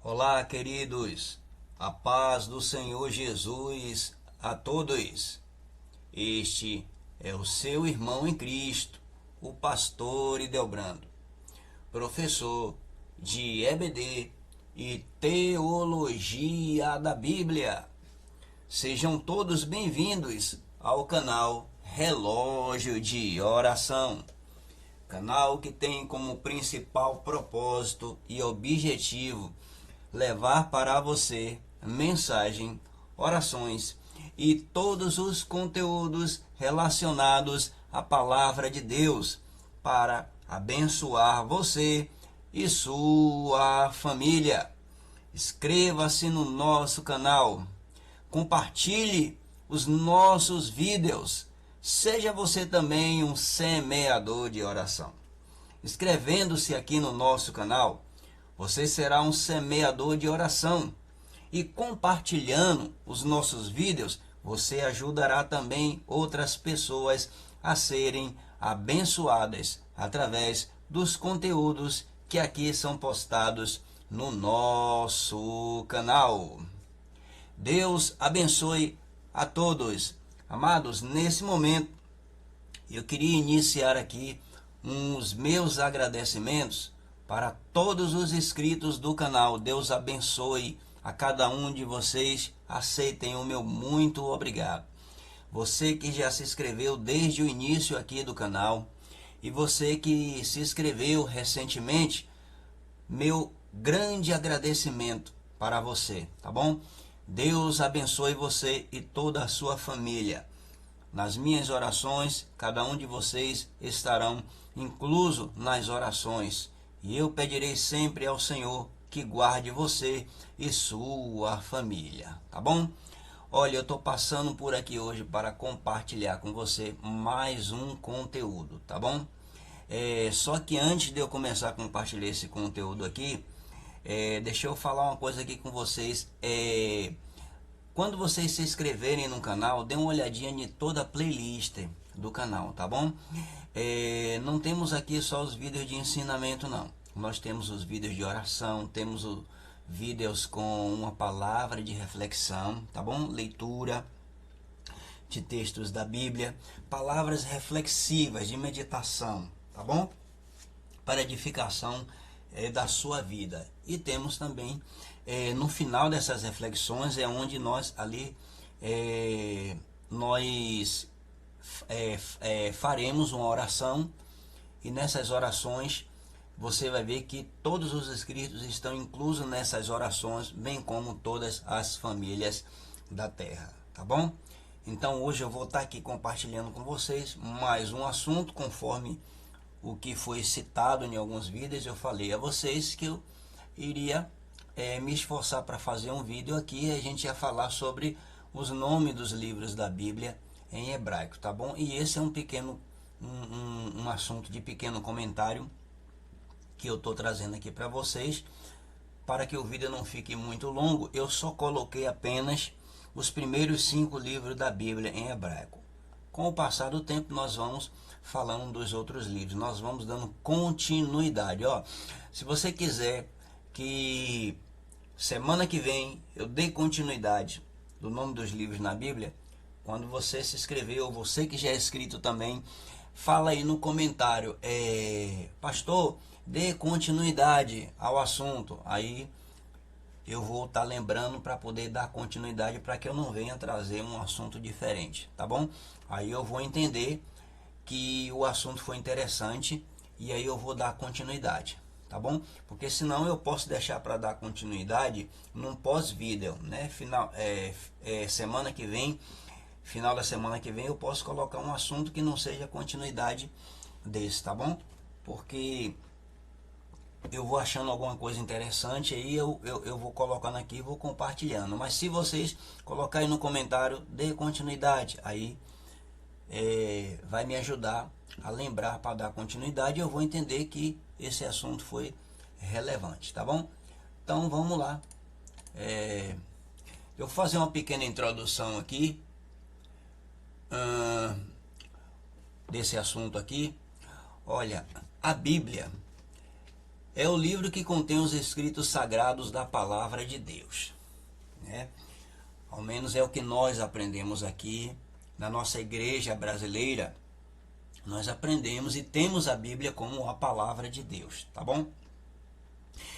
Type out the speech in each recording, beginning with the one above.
Olá, queridos, a paz do Senhor Jesus a todos. Este é o seu irmão em Cristo, o pastor Idelbrando, professor de EBD e Teologia da Bíblia. Sejam todos bem-vindos ao canal Relógio de Oração, canal que tem como principal propósito e objetivo levar para você mensagem, orações e todos os conteúdos relacionados à palavra de Deus para abençoar você e sua família. Inscreva-se no nosso canal, compartilhe os nossos vídeos, seja você também um semeador de oração. Inscrevendo-se aqui no nosso canal, você será um semeador de oração. E compartilhando os nossos vídeos, você ajudará também outras pessoas a serem abençoadas através dos conteúdos que aqui são postados no nosso canal. Deus abençoe a todos. Amados, nesse momento eu queria iniciar aqui uns meus agradecimentos para todos os inscritos do canal. Deus abençoe a cada um de vocês. Aceitem o meu muito obrigado. Você que já se inscreveu desde o início aqui do canal e você que se inscreveu recentemente, meu grande agradecimento para você, tá bom? Deus abençoe você e toda a sua família. Nas minhas orações, cada um de vocês estarão incluso nas orações. E eu pedirei sempre ao Senhor que guarde você e sua família, tá bom? Olha, eu estou passando por aqui hoje para compartilhar com você mais um conteúdo, tá bom? Só que antes de eu começar a compartilhar esse conteúdo aqui, deixa eu falar uma coisa aqui com vocês. Quando vocês se inscreverem no canal, dê uma olhadinha em toda a playlist do canal, tá bom? Não temos aqui só os vídeos de ensinamento, não. Nós temos os vídeos de oração, temos os vídeos com uma palavra de reflexão, tá bom? Leitura de textos da Bíblia, palavras reflexivas de meditação, tá bom? Para edificação da sua vida. E temos também no final dessas reflexões onde nós ali faremos uma oração, e nessas orações você vai ver que todos os inscritos estão inclusos nessas orações, bem como todas as famílias da terra, tá bom? Então hoje eu vou estar aqui compartilhando com vocês mais um assunto, conforme o que foi citado em alguns vídeos. Eu falei a vocês que eu iria me esforçar para fazer um vídeo aqui, e a gente ia falar sobre os nomes dos livros da Bíblia em hebraico, tá bom? E esse é um pequeno um assunto de pequeno comentário que eu estou trazendo aqui para vocês, para que o vídeo não fique muito longo. Eu só coloquei apenas os primeiros 5 livros da Bíblia em hebraico. Com o passar do tempo nós vamos falando dos outros livros, nós vamos dando continuidade. Ó, se você quiser que semana que vem eu dê continuidade do nome dos livros na Bíblia, quando você se inscreveu, ou você que já é inscrito também, fala aí no comentário, pastor, dê continuidade ao assunto. Aí eu vou estar lembrando para poder dar continuidade, para que eu não venha trazer um assunto diferente, tá bom? Aí eu vou entender que o assunto foi interessante e aí eu vou dar continuidade, tá bom? Porque senão eu posso deixar para dar continuidade num pós-vídeo, né? Semana que vem, final da semana que vem, eu posso colocar um assunto que não seja continuidade desse, tá bom? Porque eu vou achando alguma coisa interessante, aí eu vou colocando aqui e vou compartilhando. Mas se vocês colocarem no comentário, dê continuidade, aí vai me ajudar a lembrar para dar continuidade, e eu vou entender que esse assunto foi relevante, tá bom? Então vamos lá. Eu vou fazer uma pequena introdução aqui desse assunto aqui. Olha, a Bíblia é o livro que contém os escritos sagrados da palavra de Deus, né? Ao menos é o que nós aprendemos aqui na nossa igreja brasileira. Nós aprendemos e temos a Bíblia como a palavra de Deus, tá bom?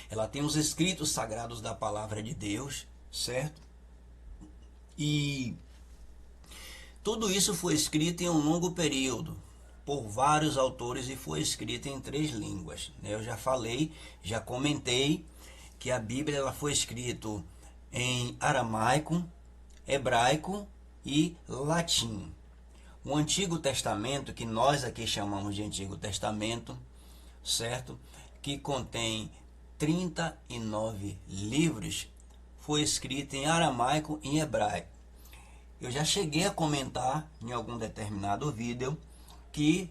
Ela tem os escritos sagrados da palavra de Deus, certo? E tudo isso foi escrito em um longo período, por vários autores, e foi escrito em 3 línguas. Eu já falei, já comentei que a Bíblia ela foi escrita em aramaico, hebraico e latim. O Antigo Testamento, que nós aqui chamamos de Antigo Testamento, certo? Que contém 39 livros, foi escrito em aramaico e em hebraico. Eu já cheguei a comentar em algum determinado vídeo que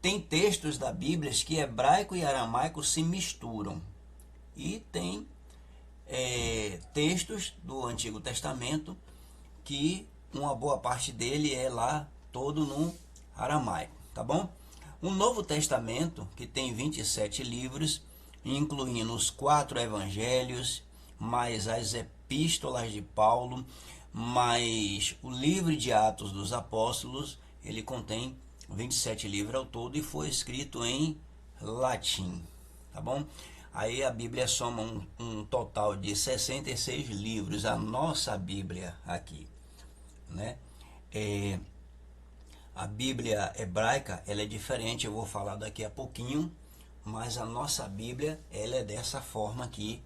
tem textos da Bíblia que hebraico e aramaico se misturam. E tem textos do Antigo Testamento que uma boa parte dele é lá todo no aramaico, tá bom? O Novo Testamento, que tem 27 livros, incluindo os 4 evangelhos, mais as epístolas de Paulo, mais o livro de Atos dos Apóstolos, ele contém 27 livros ao todo e foi escrito em latim, tá bom? Aí a Bíblia soma um total de 66 livros, a nossa Bíblia aqui, né? A Bíblia hebraica, ela é diferente, eu vou falar daqui a pouquinho, mas a nossa Bíblia, ela é dessa forma aqui,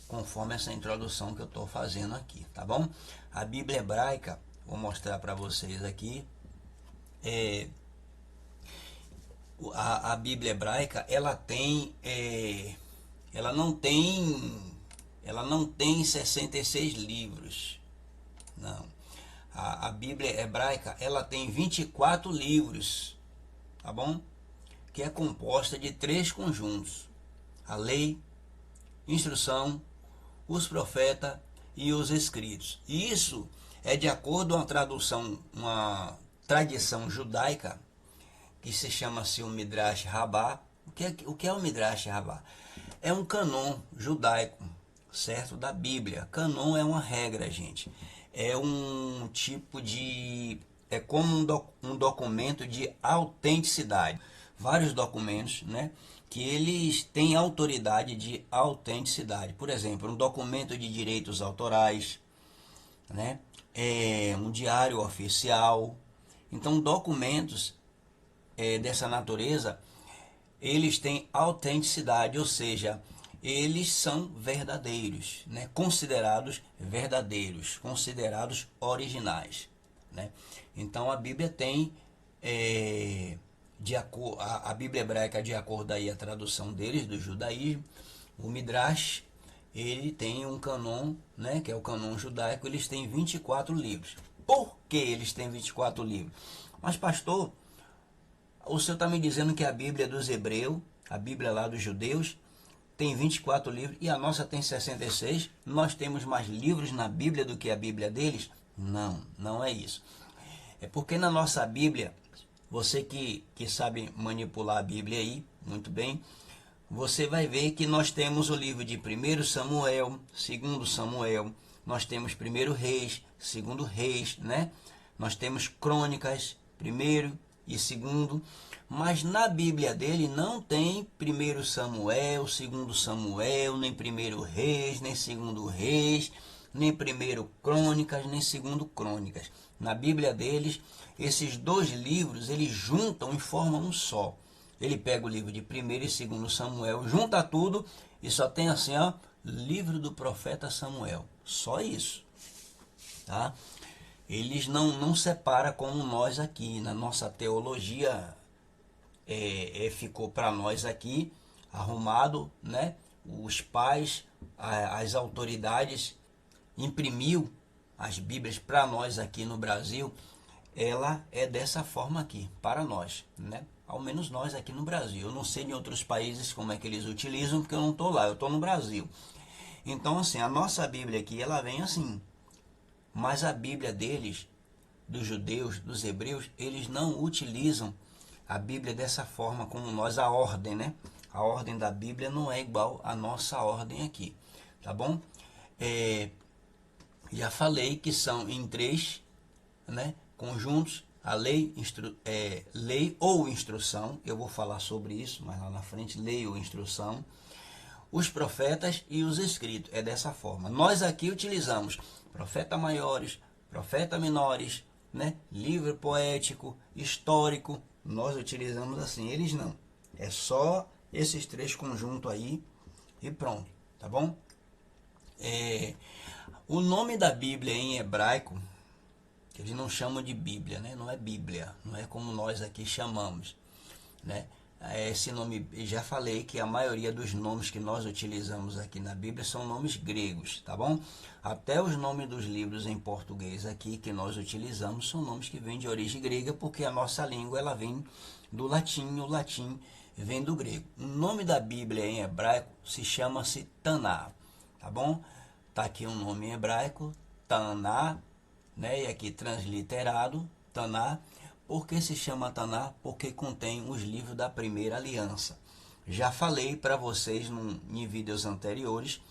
conforme essa introdução que eu estou fazendo aqui, tá bom? A Bíblia hebraica, vou mostrar para vocês aqui, a Bíblia hebraica, ela não tem 66 livros, não. A Bíblia hebraica, ela tem 24 livros, tá bom? Que é composta de 3 conjuntos: a lei, instrução, os profetas e os escritos. E isso é de acordo com uma tradição judaica que se chama-se o Midrash Rabbah. O que é o Midrash Rabbah? É um canon judaico, certo? Da Bíblia. Canon é uma regra, gente. É um tipo de... é como um documento de autenticidade. Vários documentos, né? Que eles têm autoridade de autenticidade. Por exemplo, um documento de direitos autorais, né? Um diário oficial. Então, documentos dessa natureza, eles têm autenticidade, ou seja, eles são verdadeiros, né? Considerados verdadeiros, considerados originais, né? Então a Bíblia tem a Bíblia hebraica, de acordo aí a tradução deles do judaísmo, o Midrash, ele tem um canon, né, que é o canon judaico, eles têm 24 livros. Por que eles têm 24 livros? Mas pastor, o senhor está me dizendo que a Bíblia dos hebreus, a Bíblia lá dos judeus, tem 24 livros e a nossa tem 66. Nós temos mais livros na Bíblia do que a Bíblia deles? Não, não é isso. É porque na nossa Bíblia, você que sabe manipular a Bíblia aí, muito bem, você vai ver que nós temos o livro de 1 Samuel, 2 Samuel, nós temos 1 Reis, 2 Reis, né? Nós temos Crônicas, 1 e 2, mas na Bíblia dele não tem 1 Samuel, 2 Samuel, nem 1 Reis, nem 2 Reis, nem 1 Crônicas, nem 2 Crônicas. Na Bíblia deles, esses 2 livros, eles juntam e formam um só. Ele pega o livro de 1 e 2 Samuel, junta tudo e só tem assim, ó, livro do profeta Samuel. Só isso, tá? Eles não separam como nós aqui, na nossa teologia, ficou para nós aqui arrumado, né? Os pais, as autoridades imprimiu as Bíblias para nós aqui no Brasil. Ela é dessa forma aqui, para nós, né? Ao menos nós aqui no Brasil. Eu não sei em outros países como é que eles utilizam, porque eu não estou lá, eu estou no Brasil. Então, assim, a nossa Bíblia aqui, ela vem assim. Mas a Bíblia deles, dos judeus, dos hebreus, eles não utilizam a Bíblia dessa forma como nós, a ordem, né? A ordem da Bíblia não é igual à nossa ordem aqui, tá bom? Já falei que são em três, né, conjuntos: a lei, lei ou instrução. Eu vou falar sobre isso mais lá na frente: lei ou instrução, os profetas e os escritos. É dessa forma. Nós aqui utilizamos profetas maiores, profetas menores, né, livro poético, histórico. Nós utilizamos assim, eles não. É só esses três conjuntos aí e pronto, tá bom? O nome da Bíblia em hebraico, que eles não chamam de Bíblia, né? Não é Bíblia, não é como nós aqui chamamos, né? Esse nome, já falei que a maioria dos nomes que nós utilizamos aqui na Bíblia são nomes gregos, tá bom? Até os nomes dos livros em português aqui que nós utilizamos são nomes que vêm de origem grega, porque a nossa língua ela vem do latim, o latim vem do grego. O nome da Bíblia em hebraico se chama-se Taná, tá bom? Tá aqui um nome em hebraico, Taná, né? E aqui transliterado, Taná. Por que se chama Taná? Porque contém os livros da primeira aliança. Já falei para vocês em vídeos anteriores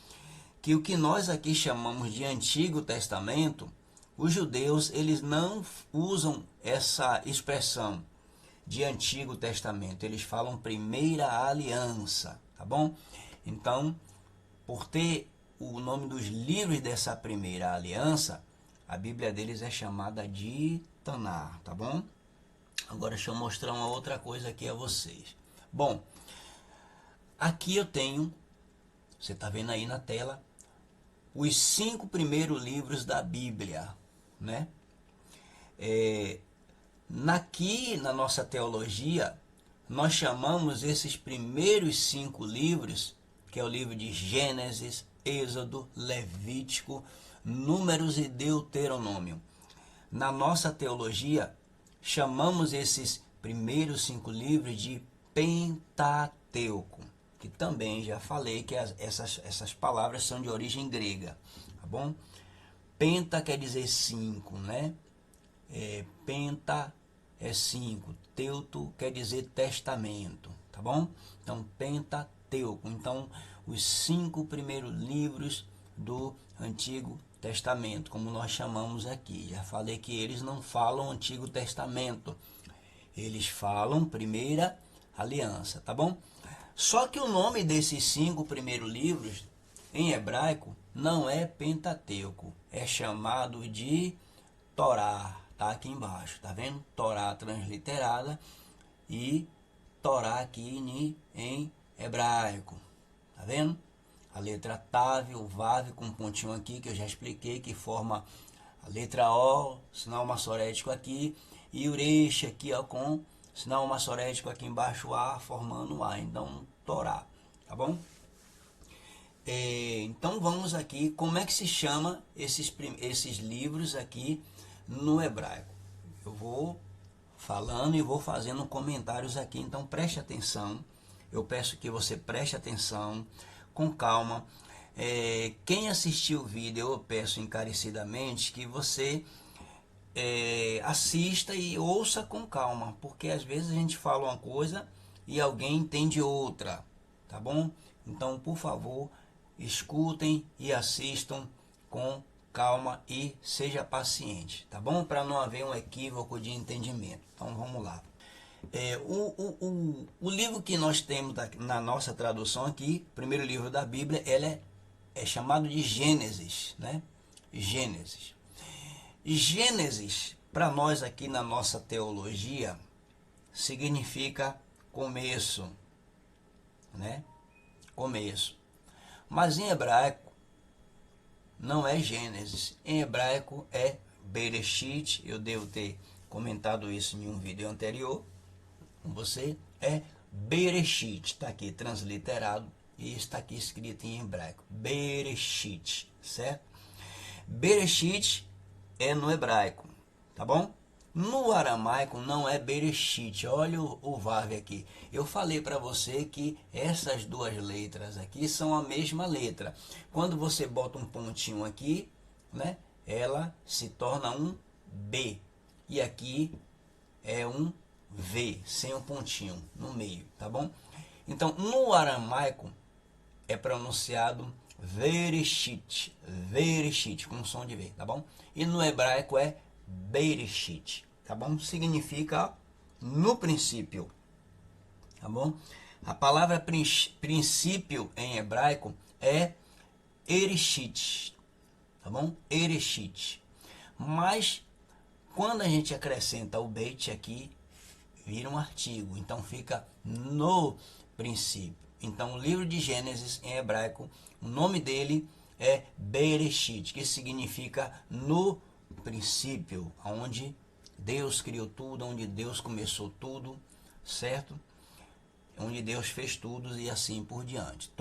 que o que nós aqui chamamos de Antigo Testamento, os judeus eles não usam essa expressão de Antigo Testamento, eles falam primeira aliança, tá bom? Então, por ter o nome dos livros dessa primeira aliança, a Bíblia deles é chamada de Taná, tá bom? Agora deixa eu mostrar uma outra coisa aqui a vocês. Bom, aqui eu tenho, você está vendo aí na tela, os 5 primeiros livros da Bíblia, né? Aqui na nossa teologia, nós chamamos esses primeiros 5 livros, que é o livro de Gênesis, Êxodo, Levítico, Números e Deuteronômio. Na nossa teologia, chamamos esses primeiros 5 livros de Pentateuco, que também já falei que essas palavras são de origem grega, tá bom? Penta quer dizer 5, né? Penta é 5, teuto quer dizer testamento, tá bom? Então, Pentateuco. Então, os 5 primeiros livros do Antigo Testamento, como nós chamamos aqui. Já falei que eles não falam Antigo Testamento, eles falam Primeira Aliança, tá bom? Só que o nome desses 5 primeiros livros em hebraico não é Pentateuco, é chamado de Torá. Tá aqui embaixo, tá vendo? Torá transliterada e Torá aqui em hebraico, tá vendo? A letra Tav, o Vav com um pontinho aqui, que eu já expliquei, que forma a letra O, sinal massorético aqui, e o Resh aqui, ó, com sinal massorético aqui embaixo, A, formando o A. Então, Torá, tá bom? Então, vamos aqui, como é que se chama esses livros aqui no hebraico? Eu vou falando e vou fazendo comentários aqui, então preste atenção. Eu peço que você preste atenção, com calma. Quem assistiu o vídeo, eu peço encarecidamente que você assista e ouça com calma, porque às vezes a gente fala uma coisa e alguém entende outra, tá bom? Então, por favor, escutem e assistam com calma e seja paciente, tá bom? Para não haver um equívoco de entendimento. Então, vamos lá. O livro que nós temos na nossa tradução aqui, primeiro livro da Bíblia, ele é chamado de Gênesis, né? Gênesis. Gênesis, para nós aqui na nossa teologia, significa começo, né? Começo. Mas em hebraico não é Gênesis, em hebraico é Bereshit. Eu devo ter comentado isso em um vídeo anterior com você. É Bereshit, está aqui transliterado e está aqui escrito em hebraico, Bereshit, certo? Bereshit é no hebraico, tá bom? No aramaico não é Bereshit. Olha o Vav aqui. Eu falei para você que essas duas letras aqui são a mesma letra. Quando você bota um pontinho aqui, né, ela se torna um B. E aqui é um V, sem um pontinho no meio, tá bom? Então, no aramaico é pronunciado Bereshit, Bereshit, com som de V, tá bom? E no hebraico é Bereshit, tá bom? Significa no princípio, tá bom? A palavra princípio em hebraico é Ereshit, tá bom? Ereshit. Mas quando a gente acrescenta o beit aqui, vira um artigo, então fica no princípio. Então, o livro de Gênesis em hebraico, o nome dele é Bereshit, que significa no princípio, onde Deus criou tudo, onde Deus começou tudo, certo? Onde Deus fez tudo e assim por diante.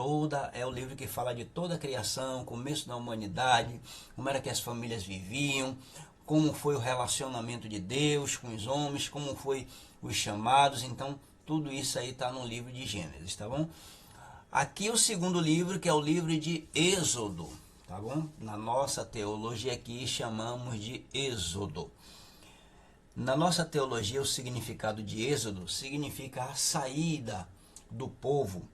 É o livro que fala de toda a criação, começo da humanidade, como era que as famílias viviam, como foi o relacionamento de Deus com os homens, como foi os chamados. Então, tudo isso aí está no livro de Gênesis, tá bom? Aqui o segundo livro, que é o livro de Êxodo, tá bom? Na nossa teologia aqui chamamos de Êxodo. Na nossa teologia, o significado de Êxodo significa a saída do povo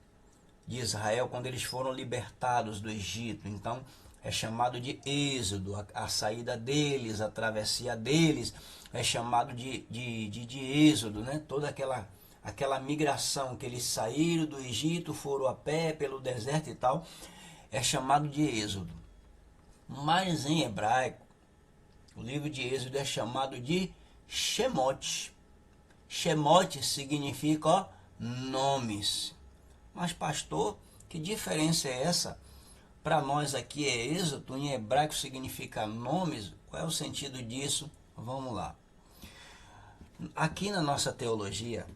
de Israel quando eles foram libertados do Egito. Então, é chamado de Êxodo, a saída deles, a travessia deles, é chamado de Êxodo, né? Toda aquela migração que eles saíram do Egito, foram a pé pelo deserto e tal, é chamado de Êxodo. Mas em hebraico, o livro de Êxodo é chamado de Shemot. Shemot significa, ó, nomes. Mas pastor, que diferença é essa? Para nós aqui é Êxodo, em hebraico significa nomes. Qual é o sentido disso? Vamos lá. Aqui na nossa teologia,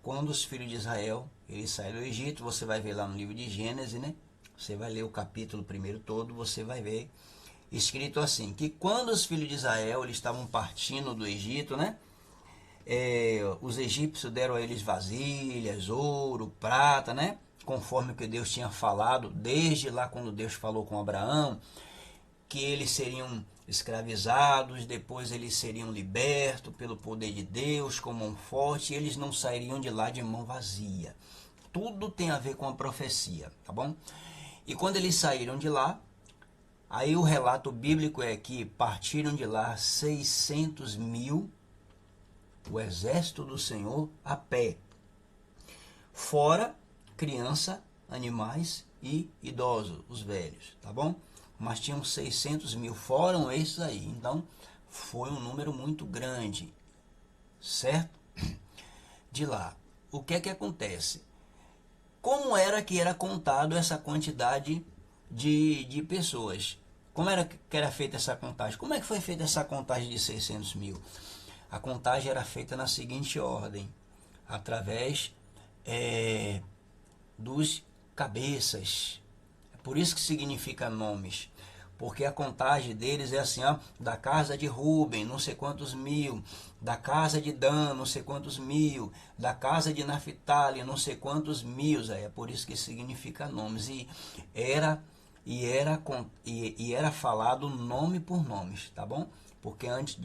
quando os filhos de Israel eles saíram do Egito, você vai ver lá no livro de Gênesis, né? Você vai ler o capítulo primeiro todo, você vai ver escrito assim, que quando os filhos de Israel eles estavam partindo do Egito, né? Os egípcios deram a eles vasilhas, ouro, prata, né? Conforme o que Deus tinha falado, desde lá quando Deus falou com Abraão, que eles seriam escravizados, depois eles seriam libertos pelo poder de Deus com mão forte, e eles não sairiam de lá de mão vazia. Tudo tem a ver com a profecia, tá bom? E quando eles saíram de lá, aí o relato bíblico é que partiram de lá 600 mil, o exército do Senhor, a pé. Fora criança, animais e idosos, os velhos, tá bom? Mas tinham 600 mil, foram esses aí. Então, foi um número muito grande, certo? De lá, o que é que acontece? Como era que era contado essa quantidade de pessoas? Como era que era feita essa contagem? Como é que foi feita essa contagem de 600 mil? A contagem era feita na seguinte ordem, através dos cabeças. É por isso que significa nomes. Porque a contagem deles é assim, ó, da casa de Ruben, não sei quantos mil, da casa de Dan, não sei quantos mil, da casa de Naphtali, não sei quantos mil. É por isso que significa nomes. E era falado nome por nomes, tá bom? Porque antes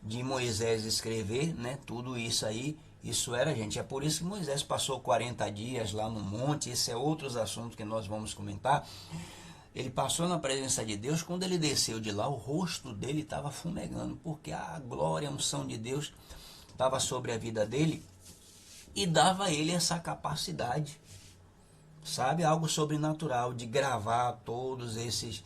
de Moisés escrever, né, tudo isso aí, isso era, gente. É por isso que Moisés passou 40 dias lá no monte. Esse é outros assuntos que nós vamos comentar. Ele passou na presença de Deus. Quando ele desceu de lá, o rosto dele estava fumegando, porque a glória, a unção de Deus estava sobre a vida dele e dava a ele essa capacidade, sabe, algo sobrenatural, de gravar todos esses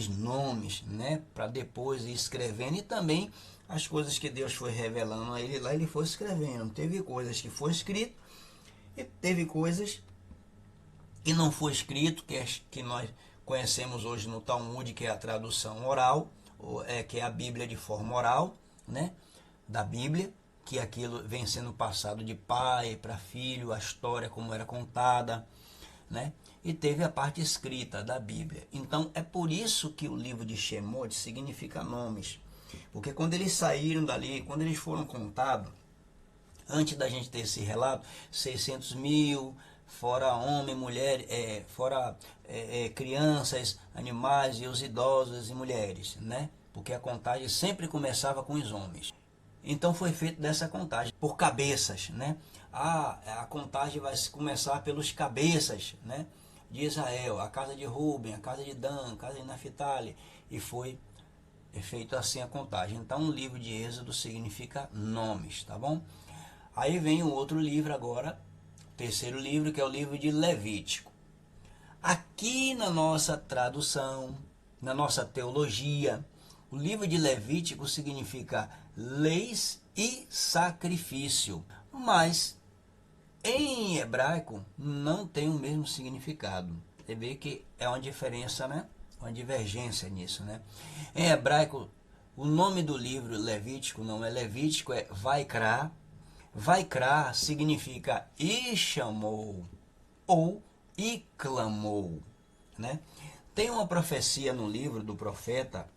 nomes, né, para depois ir escrevendo, e também as coisas que Deus foi revelando a ele lá, ele foi escrevendo. Teve coisas que foi escrito e teve coisas que não foi escrito, que nós conhecemos hoje no Talmud, que é a tradução oral, que é a Bíblia de forma oral, né, da Bíblia, que aquilo vem sendo passado de pai para filho, a história como era contada, né? E teve a parte escrita da Bíblia. Então é por isso que o livro de Shemot significa nomes. Porque quando eles saíram dali, quando eles foram contados, antes da gente ter esse relato, 600 mil, fora homem, mulher, fora crianças, animais e os idosos e mulheres, né? Porque a contagem sempre começava com os homens. Então foi feito dessa contagem, por cabeças, né? A contagem vai começar pelos cabeças, né? De Israel, a casa de Ruben, a casa de Dan, a casa de Naphtali, e foi feito assim a contagem. Então o livro de Êxodo significa nomes, tá bom? Aí vem o outro livro agora, o terceiro livro, que é o livro de Levítico. Aqui na nossa tradução, na nossa teologia, o livro de Levítico significa leis e sacrifício, mas em hebraico não tem o mesmo significado. Você vê que é uma diferença, né? Uma divergência nisso, né? Em hebraico, o nome do livro Levítico não é Levítico, é Vaikra. Vaikra significa e chamou ou e clamou, né? Tem uma profecia no livro do profeta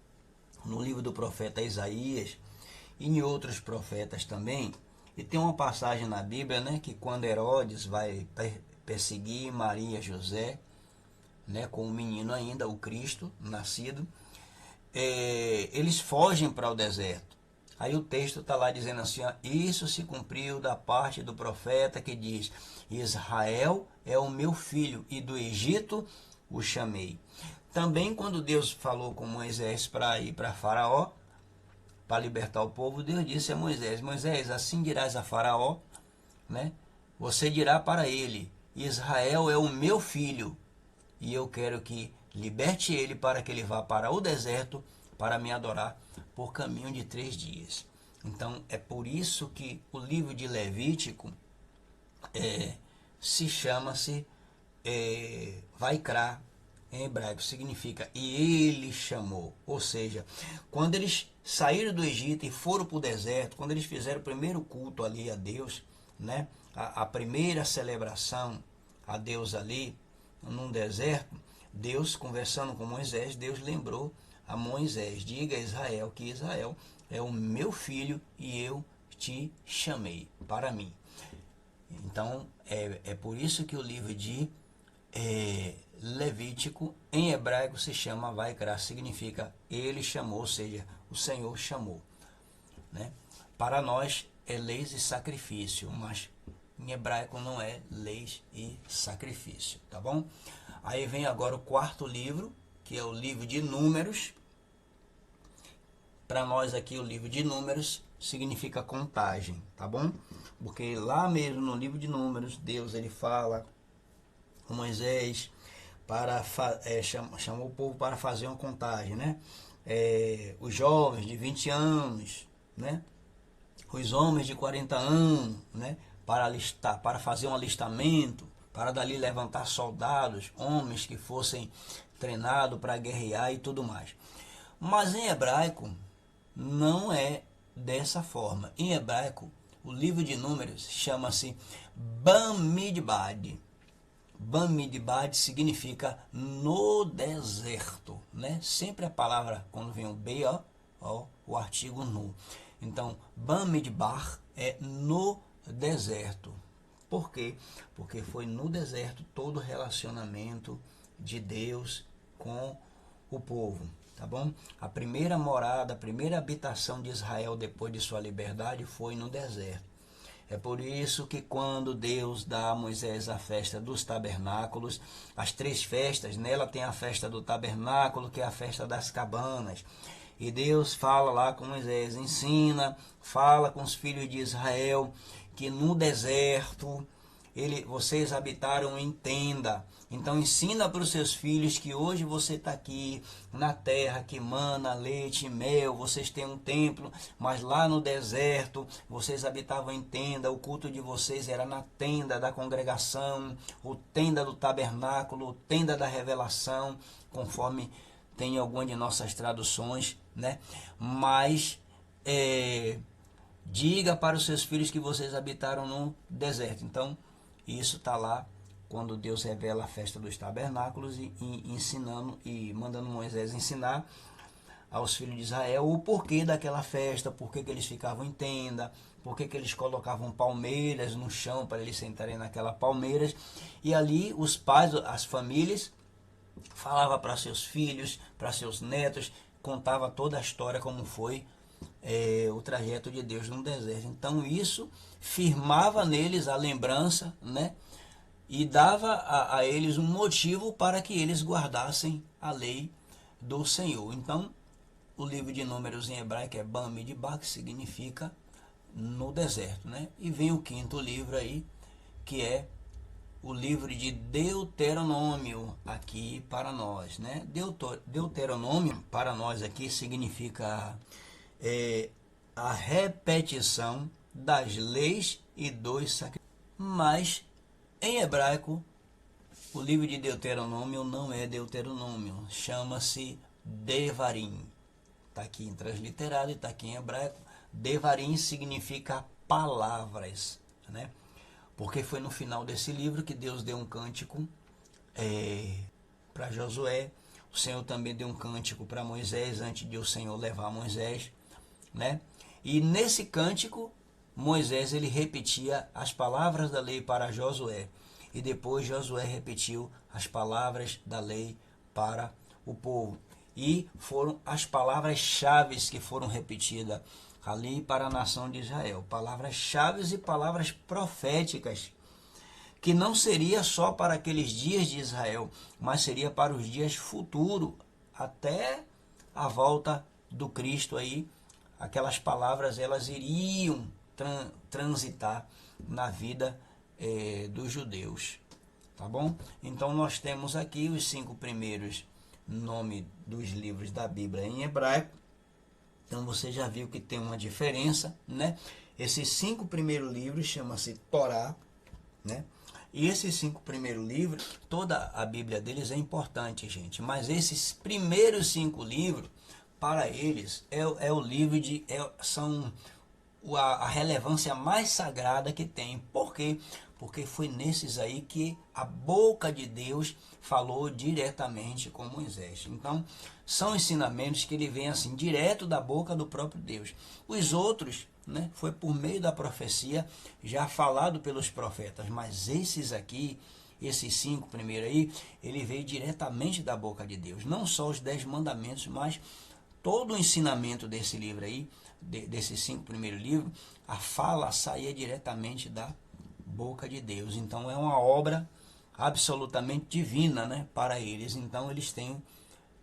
Isaías e em outros profetas também. E tem uma passagem na Bíblia, né, que quando Herodes vai perseguir Maria e José, né, com o menino ainda, o Cristo nascido, eles fogem para o deserto. Aí o texto está lá dizendo assim, ó, isso se cumpriu da parte do profeta que diz, Israel é o meu filho e do Egito o chamei. Também quando Deus falou com Moisés para ir para Faraó, para libertar o povo, Deus disse a Moisés, Moisés, assim dirás a Faraó, né? Você dirá para ele, Israel é o meu filho e eu quero que liberte ele para que ele vá para o deserto para me adorar por caminho de 3 dias. Então é por isso que o livro de Levítico se chama-se Vaikra, em hebraico, significa e ele chamou. Ou seja, quando eles saíram do Egito e foram para o deserto, quando eles fizeram o primeiro culto ali a Deus, né? A primeira celebração a Deus ali, num deserto, Deus, conversando com Moisés, Deus lembrou a Moisés, diga a Israel que Israel é o meu filho e eu te chamei para mim. Então, é por isso que o livro de Levítico, em hebraico, se chama Vaikra, significa ele chamou, ou seja, o Senhor chamou. Né? Para nós é leis e sacrifício, mas em hebraico não é leis e sacrifício, tá bom? Aí vem agora o quarto livro, que é o livro de Números. Para nós aqui o livro de Números significa contagem, tá bom? Porque lá mesmo no livro de Números, Deus ele fala com Moisés para chamou o povo para fazer uma contagem, né? Os jovens de 20 anos, né? Os homens de 40 anos, né? Para fazer um alistamento, para dali levantar soldados, homens que fossem treinados para guerrear e tudo mais. Mas em hebraico não é dessa forma. Em hebraico, o livro de Números chama-se Bamidbad. Bamidbad significa no deserto, né? Sempre a palavra, quando vem o B, o artigo no. Então, Bamidbar é no deserto. Por quê? Porque foi no deserto todo o relacionamento de Deus com o povo, tá bom? A primeira morada, a primeira habitação de Israel depois de sua liberdade foi no deserto. É por isso que quando Deus dá a Moisés a festa dos tabernáculos, as 3 festas, nela tem a festa do tabernáculo, que é a festa das cabanas. E Deus fala lá com Moisés, fala com os filhos de Israel, que no deserto vocês habitaram em tenda. Então ensina para os seus filhos que hoje você está aqui na terra que mana leite e mel, vocês têm um templo, mas lá no deserto vocês habitavam em tenda, o culto de vocês era na tenda da congregação, o tenda do tabernáculo, o tenda da revelação, conforme tem em alguma de nossas traduções, né? Mas diga para os seus filhos que vocês habitaram no deserto. Então isso está lá quando Deus revela a festa dos tabernáculos e ensinando e mandando Moisés ensinar aos filhos de Israel o porquê daquela festa, porquê que eles ficavam em tenda, porquê que eles colocavam palmeiras no chão para eles sentarem naquela palmeiras. E ali os pais, as famílias, falavam para seus filhos, para seus netos, contava toda a história como foi o trajeto de Deus no deserto. Então isso firmava neles a lembrança, né? E dava a eles um motivo para que eles guardassem a lei do Senhor. Então, o livro de Números em hebraico é Bamidbar, que significa no deserto, né? E vem o quinto livro aí, que é o livro de Deuteronômio aqui para nós, né? Deuteronômio para nós aqui significa a repetição das leis e dos sacrifícios. Mas em hebraico, o livro de Deuteronômio não é Deuteronômio, chama-se Devarim. Está aqui em transliterado e está aqui em hebraico. Devarim significa palavras, né? Porque foi no final desse livro que Deus deu um cântico para Josué. O Senhor também deu um cântico para Moisés antes de o Senhor levar Moisés, né? E nesse cântico, Moisés ele repetia as palavras da lei para Josué. E depois Josué repetiu as palavras da lei para o povo. E foram as palavras-chave que foram repetidas ali para a nação de Israel. Palavras-chave e palavras proféticas, que não seria só para aqueles dias de Israel, mas seria para os dias futuros, até a volta do Cristo aí. Aquelas palavras elas iriam transitar na vida dos judeus, tá bom? Então nós temos aqui os 5 primeiros nomes dos livros da Bíblia em hebraico. Então você já viu que tem uma diferença, né? Esses 5 primeiros livros chama-se Torá, né? E esses 5 primeiros livros, toda a Bíblia deles é importante, gente. Mas esses primeiros 5 livros, para eles, é o livro são a relevância mais sagrada que tem. Por quê? Porque foi nesses aí que a boca de Deus falou diretamente com Moisés. Então, são ensinamentos que ele vem assim, direto da boca do próprio Deus. Os outros, né, foi por meio da profecia, já falado pelos profetas. Mas esses aqui, esses 5 primeiros aí, ele veio diretamente da boca de Deus. Não só os 10 mandamentos, mas todo o ensinamento desse livro aí, desses 5 primeiros livros, a fala saía diretamente da boca de Deus. Então é uma obra absolutamente divina, né, para eles. Então eles têm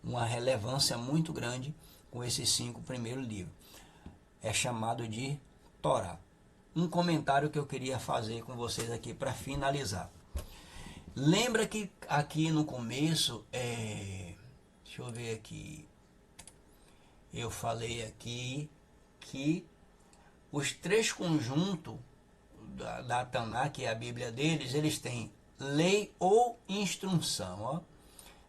uma relevância muito grande com esses 5 primeiros livros. É chamado de Torá. Um comentário que eu queria fazer com vocês aqui para finalizar. Lembra que aqui no começo, deixa eu ver aqui, eu falei aqui que os 3 conjuntos da Taná, que é a Bíblia deles, eles têm lei ou instrução. Ó.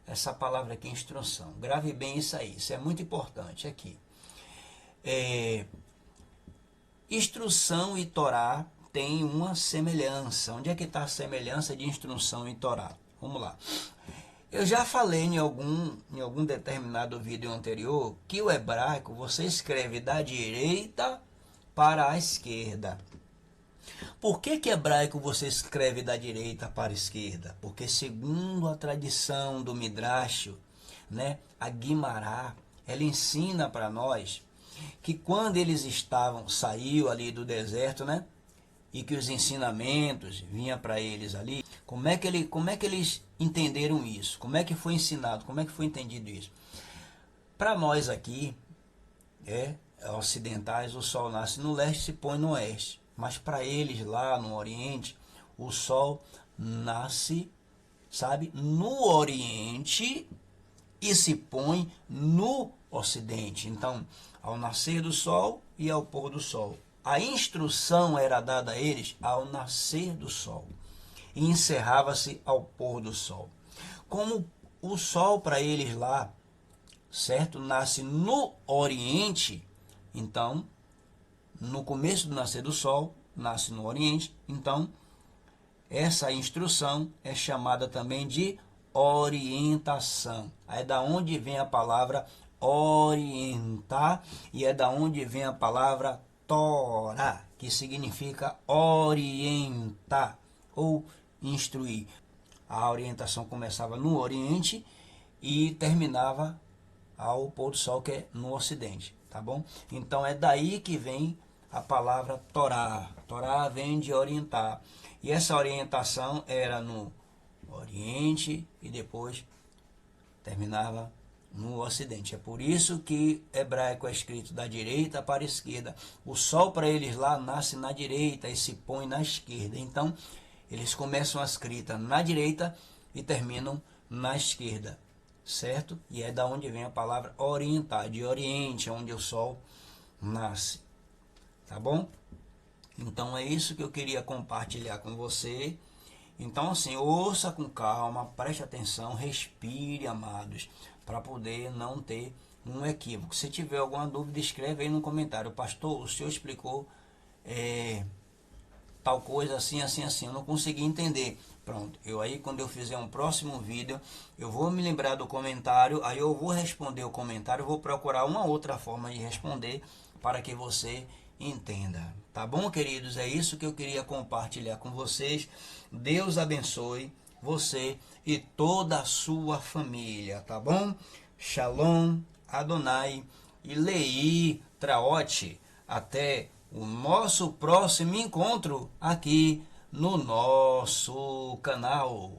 Essa palavra aqui, instrução. Grave bem isso aí, isso é muito importante aqui. Instrução e Torá tem uma semelhança. Onde é que está a semelhança de instrução e Torá? Vamos lá. Eu já falei em algum determinado vídeo anterior que o hebraico você escreve da direita para a esquerda. Por que hebraico você escreve da direita para a esquerda? Porque segundo a tradição do Midrash, né, a Guimará, ela ensina para nós que quando eles saiu ali do deserto, né, e que os ensinamentos vinham para eles ali, como é que eles entenderam isso? Como é que foi ensinado? Como é que foi entendido isso? Para nós aqui, ocidentais, o sol nasce no leste e se põe no oeste. Mas para eles lá no oriente, o sol nasce, sabe, no oriente e se põe no ocidente. Então, ao nascer do sol e ao pôr do sol. A instrução era dada a eles ao nascer do sol e encerrava-se ao pôr do sol. Como o sol para eles lá, certo, nasce no oriente, então, no começo do nascer do sol, nasce no oriente, então, essa instrução é chamada também de orientação. Aí é da onde vem a palavra orientar e é da onde vem a palavra Torá, que significa orientar ou instruir. A orientação começava no oriente e terminava ao pôr do sol, que é no ocidente. tá bom? Então é daí que vem a palavra Torá. Torá vem de orientar. E essa orientação era no Oriente e depois terminava no Ocidente. É por isso que hebraico é escrito da direita para a esquerda. O sol para eles lá nasce na direita e se põe na esquerda. Então eles começam a escrita na direita e terminam na esquerda, certo? E é da onde vem a palavra orientar, de Oriente, onde o sol nasce, tá bom? Então é isso que eu queria compartilhar com você. Então assim, ouça com calma, preste atenção, respire, amados, para poder não ter um equívoco. Se tiver alguma dúvida, escreve aí no comentário. Pastor, o senhor explicou tal coisa assim, assim, assim, eu não consegui entender. Pronto, eu aí quando eu fizer um próximo vídeo, eu vou me lembrar do comentário, aí eu vou responder o comentário, vou procurar uma outra forma de responder para que você entenda. Tá bom, queridos? É isso que eu queria compartilhar com vocês. Deus abençoe você e toda a sua família, tá bom? Shalom, Adonai e Lei Traote. Até o nosso próximo encontro aqui no nosso canal.